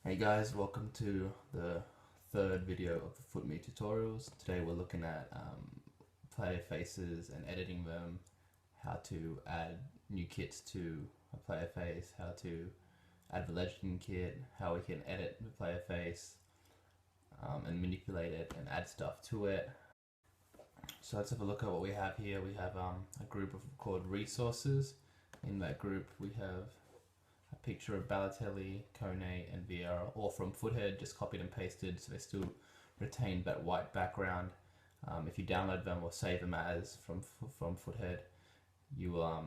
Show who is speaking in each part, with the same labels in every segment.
Speaker 1: Hey guys, welcome to the third video of the FootMe tutorials. Today we're looking at player faces and editing them, how to add new kits to a player face, how to add the legend kit, how we can edit the player face and manipulate it and add stuff to it. So let's have a look at what we have here. We have a group called resources. In that group we have a picture of Balotelli, Kone and Vieira, all from Foothead, just copied and pasted so they still retain that white background. If you download them or save them as from Foothead, you will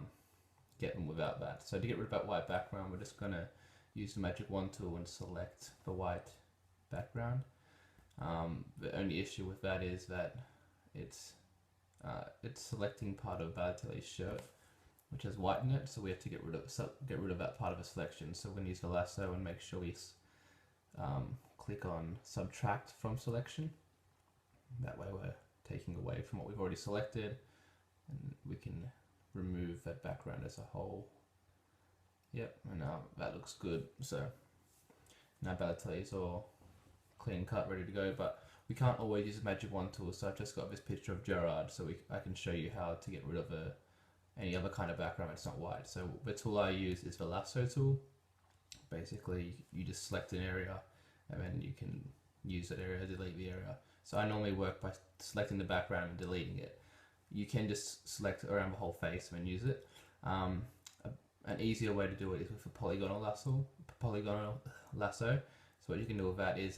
Speaker 1: get them without that. So to get rid of that white background, we're just going to use the magic wand tool and select the white background. The only issue with that is that it's selecting part of Balotelli's shirt, which has white in it, so we have to get rid of that part of the selection. So we're going to use the lasso and make sure we click on subtract from selection. That way we're taking away from what we've already selected, and we can remove that background as a whole. Yep, and now that looks good. So now Balotelli is all clean cut, ready to go, but we can't always use the magic wand tool, so I've just got this picture of Gerard, so I can show you how to get rid of any other kind of background that's not white. So the tool I use is the lasso tool. Basically, you just select an area and then you can use that area, delete the area. So I normally work by selecting the background and deleting it. You can just select around the whole face and use it. An easier way to do it is with a polygonal lasso. So what you can do with that is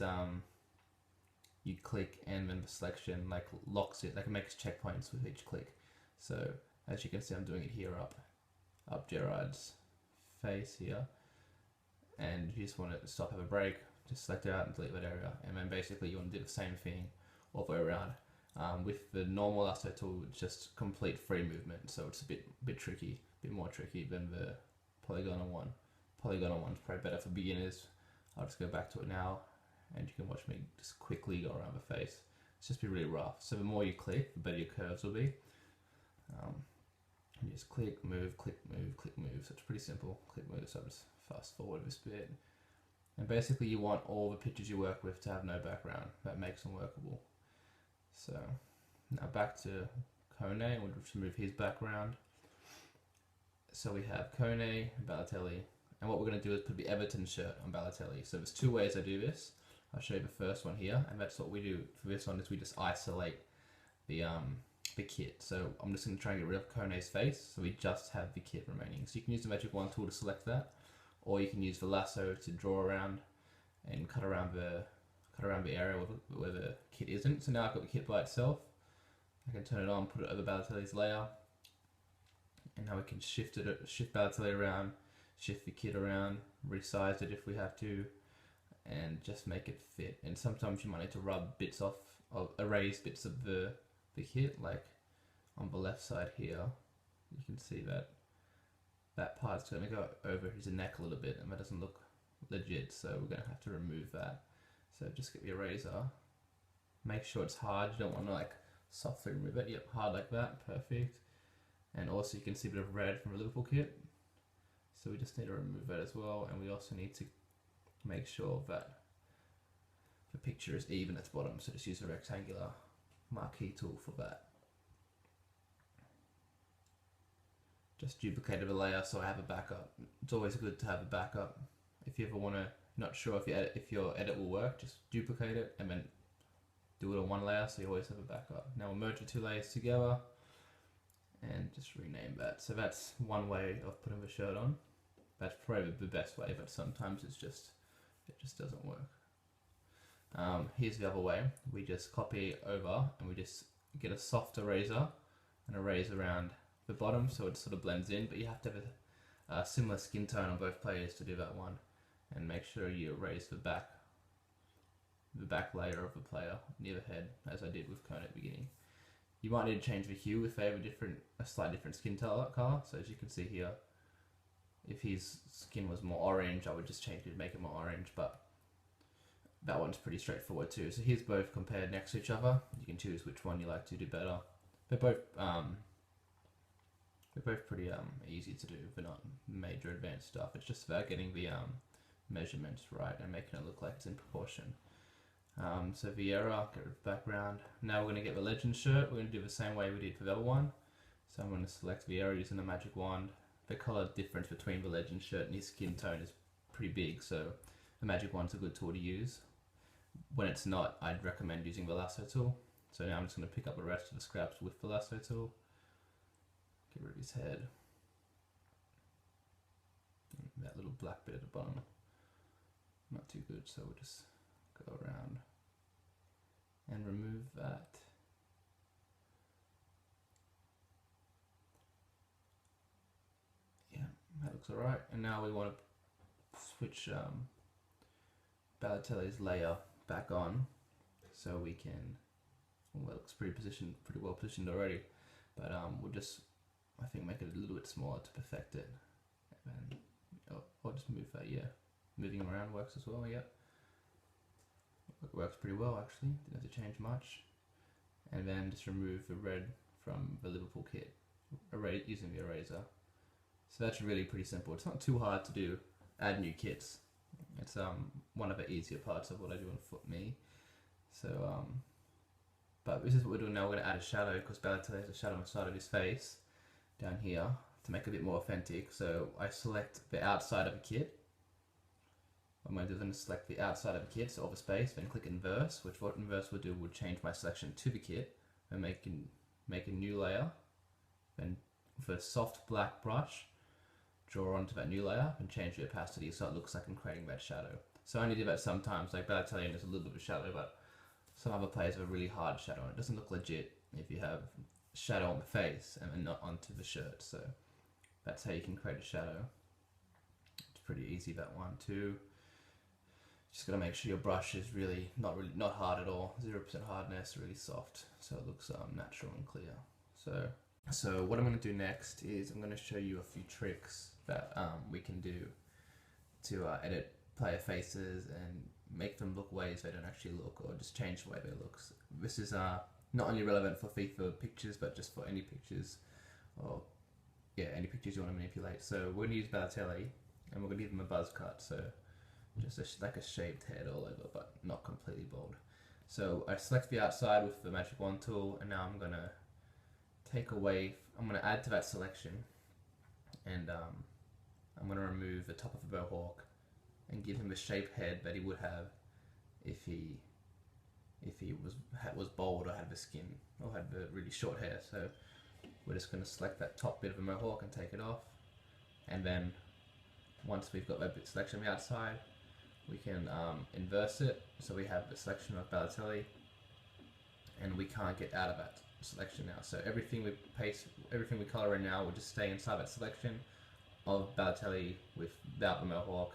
Speaker 1: you click and then the selection like locks it, like it makes checkpoints with each click. So as you can see, I'm doing it here up Gerard's face here, and you just want to stop, have a break, just select it out and delete that area, and then basically you want to do the same thing all the way around. With the normal lasso tool, it's just complete free movement, so it's a bit tricky, a bit more tricky than the polygonal one. Polygonal one's probably better for beginners. I'll just go back to it now, and you can watch me just quickly go around the face. It's just be really rough. So the more you click, the better your curves will be. You just click, move, click, move, click, move. So it's pretty simple. Click, move. So I'll just fast forward this bit. And basically you want all the pictures you work with to have no background. That makes them workable. So now back to Kone, and we'll just remove his background. So we have Kone, Balotelli, and what we're going to do is put the Everton shirt on Balotelli. So there's two ways I do this. I'll show you the first one here, and that's what we do for this one, is we just isolate the kit. So I'm just going to try and get rid of Kone's face, so we just have the kit remaining. So you can use the magic wand tool to select that, or you can use the lasso to draw around and cut around the area where the kit isn't. So now I've got the kit by itself. I can turn it on, put it over Balotelli's layer, and now we can shift Balotelli around, shift the kit around, resize it if we have to, and just make it fit. And sometimes you might need to rub bits off, or erase bits of the kit, like on the left side here. You can see that part's going to go over his neck a little bit, and that doesn't look legit, so we're going to have to remove that. So just get the eraser, make sure it's hard, you don't want to like softly remove it. Yep, hard like that, perfect. And also you can see a bit of red from the Liverpool kit, so we just need to remove that as well. And we also need to make sure that the picture is even at the bottom, so just use a rectangular marquee tool for that. Just duplicated a layer so I have a backup. It's always good to have a backup. If you ever want to, not sure if your edit will work, just duplicate it and then do it on one layer so you always have a backup. Now we'll merge the two layers together and just rename that. So that's one way of putting the shirt on. That's probably the best way, but sometimes it just doesn't work. Here's the other way. We just copy over and we just get a soft eraser and erase around the bottom so it sort of blends in, but you have to have a similar skin tone on both players to do that one, and make sure you erase the back layer of the player near the head, as I did with Kone at the beginning. You might need to change the hue if they have a slight different skin color. So as you can see here, if his skin was more orange, I would just change it to make it more orange, but that one's pretty straightforward too. So here's both compared next to each other. You can choose which one you like to do better. They're both pretty easy to do. They're not major advanced stuff. It's just about getting the measurements right and making it look like it's in proportion. So Vieira, get rid of background. Now we're going to get the legend shirt. We're going to do the same way we did for the other one. So I'm going to select Vieira using the magic wand. The color difference between the legend shirt and his skin tone is pretty big, so the magic wand's a good tool to use. When it's not, I'd recommend using the lasso tool. So now I'm just going to pick up the rest of the scraps with the lasso tool. Get rid of his head. And that little black bit at the bottom. Not too good, so we'll just go around and remove that. Yeah, that looks alright. And now we want to switch Balotelli's layer back on, so we can, well, it looks pretty well positioned already, but we'll just, I think, make it a little bit smaller to perfect it, and then I'll just move that. Yeah, moving him around works as well. Yeah, it works pretty well actually, didn't have to change much. And then just remove the red from the Liverpool kit, using the eraser. So that's really pretty simple. It's not too hard to do, add new kits. It's one of the easier parts of what I do on FootMe. So but this is what we're doing now. We're going to add a shadow, because Balotelli has a shadow on the side of his face down here to make it a bit more authentic. So I select the outside of the kit. I'm going to then select the outside of the kit, so all the space, then click inverse, which what inverse will do will change my selection to the kit, and make a new layer. Then with a soft black brush, draw onto that new layer and change the opacity so it looks like I'm creating that shadow. So I only do that sometimes, like Balotelli there's a little bit of shadow, but some other players have a really hard shadow and it doesn't look legit if you have shadow on the face and not onto the shirt. So that's how you can create a shadow. It's pretty easy, that one too. Just gotta make sure your brush is not hard at all, 0% hardness, really soft, so it looks natural and clear. So what I'm going to do next is I'm going to show you a few tricks that we can do to edit player faces and make them look ways they don't actually look, or just change the way they look. This is not only relevant for FIFA pictures, but just for any pictures, or yeah, any pictures you want to manipulate. So we're going to use Balotelli, and we're going to give him a buzz cut, so just like a shaved head all over, but not completely bald. So I select the outside with the magic wand tool, and now I'm going to I'm going to add to that selection, and I'm going to remove the top of the mohawk and give him the shape head that he would have if he was bald or had the skin or had the really short hair. So we're just going to select that top bit of the mohawk and take it off, and then once we've got that bit selection on the outside, we can inverse it so we have the selection of Balotelli, and we can't get out of that selection now. So everything we color in now will just stay inside that selection of Balotelli without the mohawk,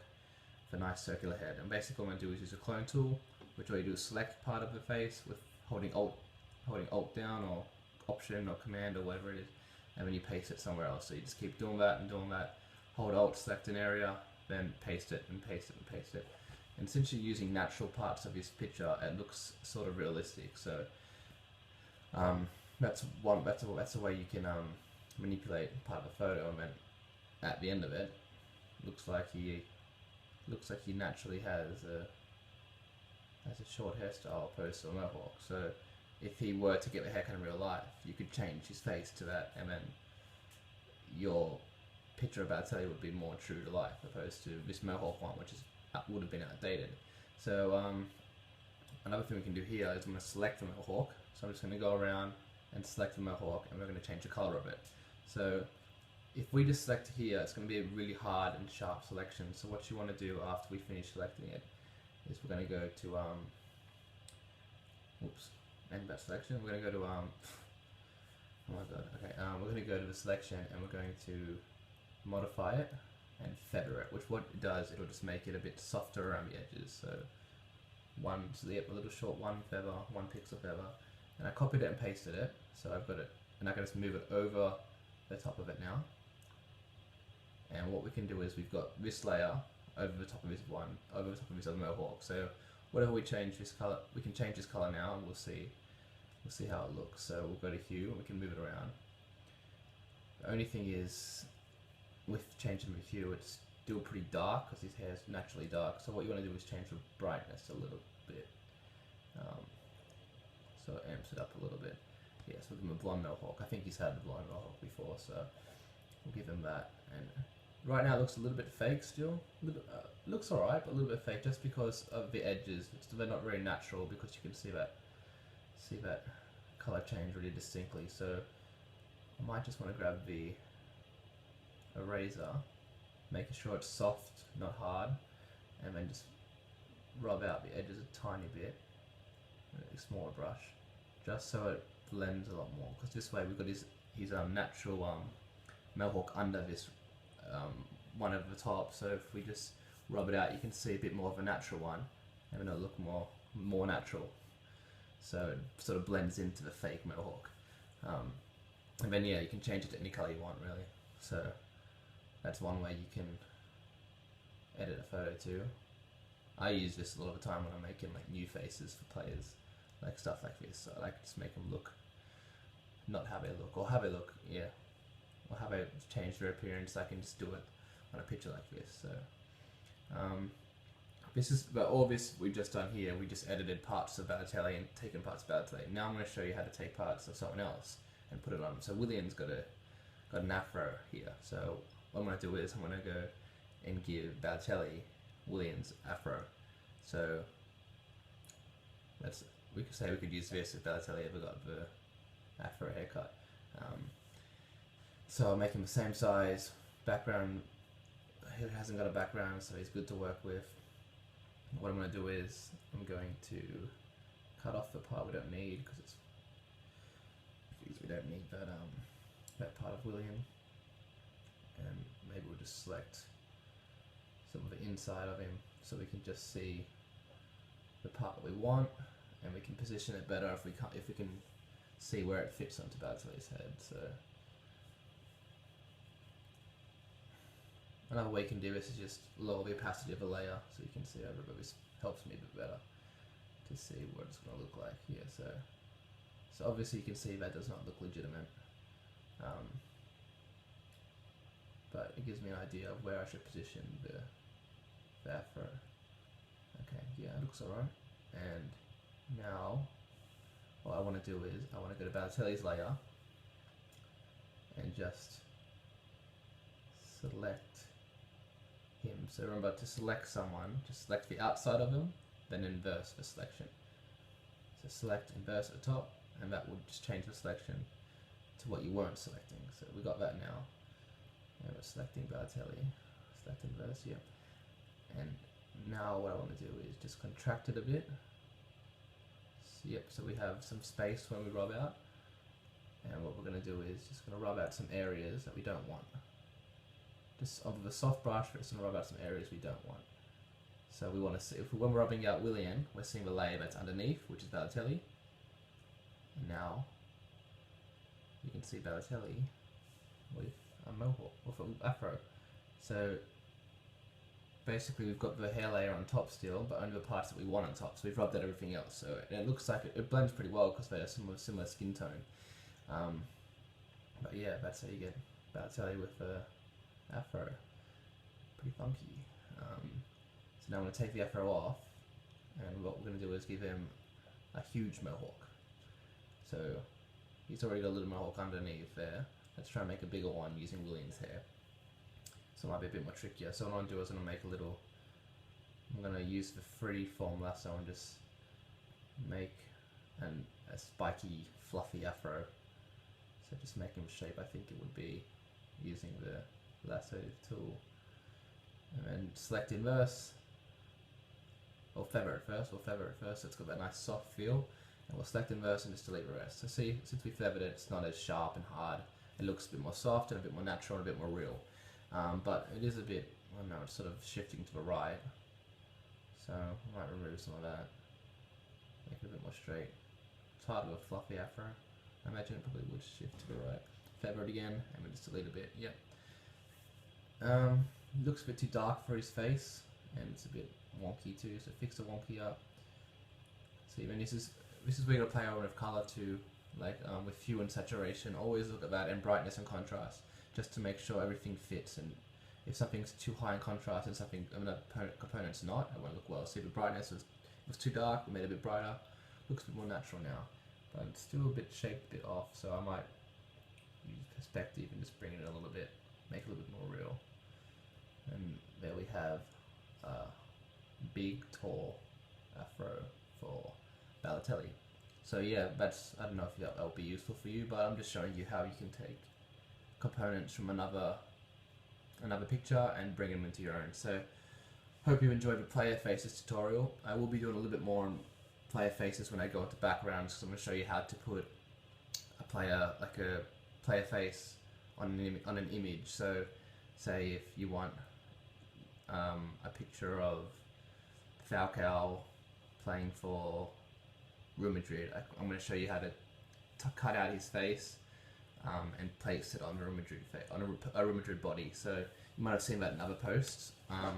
Speaker 1: with a nice circular head. And basically what I'm going to do is use a clone tool, which all you do is select part of the face with holding Alt down, or Option or Command or whatever it is, and then you paste it somewhere else. So you just keep doing that and doing that. Hold Alt, select an area, then paste it and paste it and paste it. And since you're using natural parts of this picture, it looks sort of realistic. So that's a way you can manipulate part of a photo, and then at the end of it, looks like he naturally has a short hairstyle opposed to a mohawk. So if he were to get the haircut in real life, you could change his face to that, and then your picture of Balotelli would be more true to life, opposed to this mohawk one, which would have been outdated. So another thing we can do here is I'm going to select the mohawk. So I'm just going to go around and select the mohawk, and we're going to change the color of it. So if we just select here, it's going to be a really hard and sharp selection. So what you want to do after we finish selecting it is we're going to go to end that selection. We're going to go to oh my god, okay, we're going to go to the selection, and we're going to modify it and feather it, which what it does, it'll just make it a bit softer around the edges. So a little short one feather, 1 pixel feather, and I copied it and pasted it. So I've got it, and I can just move it over the top of it now. And what we can do is we've got this layer over the top of this other mohawk. So whatever we change this color, we can change this color now, and we'll see how it looks. So we'll go to hue, and we can move it around. The only thing is, with changing the hue, it's do it pretty dark because his hair is naturally dark. So what you want to do is change the brightness a little bit, so it amps it up a little bit. Yeah, so we'll give him a blonde mohawk. I think he's had a blonde mohawk before, so we'll give him that. And right now it looks a little bit fake still. Looks alright, but a little bit fake just because of the edges. They're not very natural because you can see that color change really distinctly. So I might just want to grab the eraser, making sure it's soft, not hard, and then just rub out the edges a tiny bit with a smaller brush, just so it blends a lot more. Because this way we've got his natural mohawk under this one over the top. So if we just rub it out, you can see a bit more of a natural one, and it'll look more natural. So it sort of blends into the fake mohawk. And then yeah, you can change it to any color you want really. So that's one way you can edit a photo too. I use this a lot of the time when I'm making like new faces for players, like stuff like this. So I like to just make them look, not how they look, or how they look, yeah, or how they change their appearance. I can just do it on a picture like this. So this is, but all this we've just done here, we just edited parts of Balotelli and taken parts of Balotelli. Now I'm going to show you how to take parts of someone else and put it on. So William's got an afro here. So what I'm going to do is I'm going to go and give Balotelli William's afro. So we could say we could use this if Balotelli ever got the afro haircut. So I'll make him the same size. Background, he hasn't got a background, so he's good to work with. What I'm going to do is I'm going to cut off the part we don't need because we don't need that part of William, and maybe we'll just select some of the inside of him so we can just see the part that we want, and we can position it better if we can see where it fits onto Balotelli's head. So another way you can do this is just lower the opacity of a layer so you can see over it, but this helps me a bit better to see what it's going to look like here. So obviously you can see that does not look legitimate, but it gives me an idea of where I should position the afro. Okay, yeah, it looks alright. And now what I want to do is I want to go to Balotelli's layer and just select him. So remember, to select someone, just select the outside of him, then inverse the selection. So select inverse at the top, and that will just change the selection to what you weren't selecting. So we got that now. And we're selecting Balotelli. Select inverse, yep. And now what I want to do is just contract it a bit. So, yep, so we have some space when we rub out. And what we're going to do is just going to rub out some areas that we don't want. Just over the soft brush, we're just going to rub out some areas we don't want. So we want to see, when we're rubbing out William, we're seeing the layer that's underneath, which is Balotelli. And now you can see Balotelli with a mohawk, with an afro. So basically we've got the hair layer on top still, but only the parts that we want on top. So we've rubbed out everything else. So it looks like it blends pretty well because they are similar skin tone. But yeah, that's how you get Balotelli with afro. Pretty funky. So now I'm going to take the afro off, and what we're going to do is give him a huge mohawk. So he's already got a little mohawk underneath there. Let's try and make a bigger one using William's hair. So it might be a bit more trickier. So what I'm going to do is I'm going to make a little, I'm going to use the freeform lasso and just make a spiky, fluffy afro. So just making the shape I think it would be using the lasso tool. And then select inverse, or feather it first, so it's got that nice soft feel. And we'll select inverse and just delete the rest. So see, since we feathered it, it's not as sharp and hard. It looks a bit more soft and a bit more natural and a bit more real. But it is a bit, I don't know, it's sort of shifting to the right. So I might remove some of that, make it a bit more straight. It's hard with a fluffy afro. I imagine it probably would shift to the right. Feather it again, and we just delete a bit, yep. Looks a bit too dark for his face, and it's a bit wonky too, so fix the wonky up. So even this is where you're going to play around with color too, like with hue and saturation. Always look at that, and brightness and contrast, just to make sure everything fits and If something's too high in contrast and something another component's not, it won't look well. See, the brightness was too dark, we made it a bit brighter. Looks a bit more natural now, but it's still a bit shaped, a bit off, so I might use perspective and just bring it in a little bit, make it a little bit more real. And there we have a big, tall afro for Balotelli. So yeah, I don't know if that'll be useful for you, but I'm just showing you how you can take components from another picture and bring them into your own. So hope you enjoyed the player faces tutorial. I will be doing a little bit more on player faces when I go into backgrounds, because I'm going to show you how to put a player face on an image. So say if you want a picture of Falcao playing for Real Madrid, I'm going to show you how to cut out his face and place it on a Real Madrid body. So you might have seen that in other posts.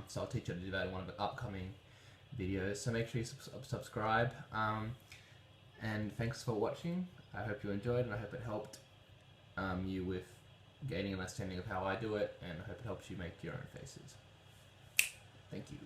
Speaker 1: So I'll teach you how to do that in one of the upcoming videos. So make sure you subscribe. And thanks for watching. I hope you enjoyed, and I hope it helped you with gaining an understanding of how I do it, and I hope it helps you make your own faces. Thank you.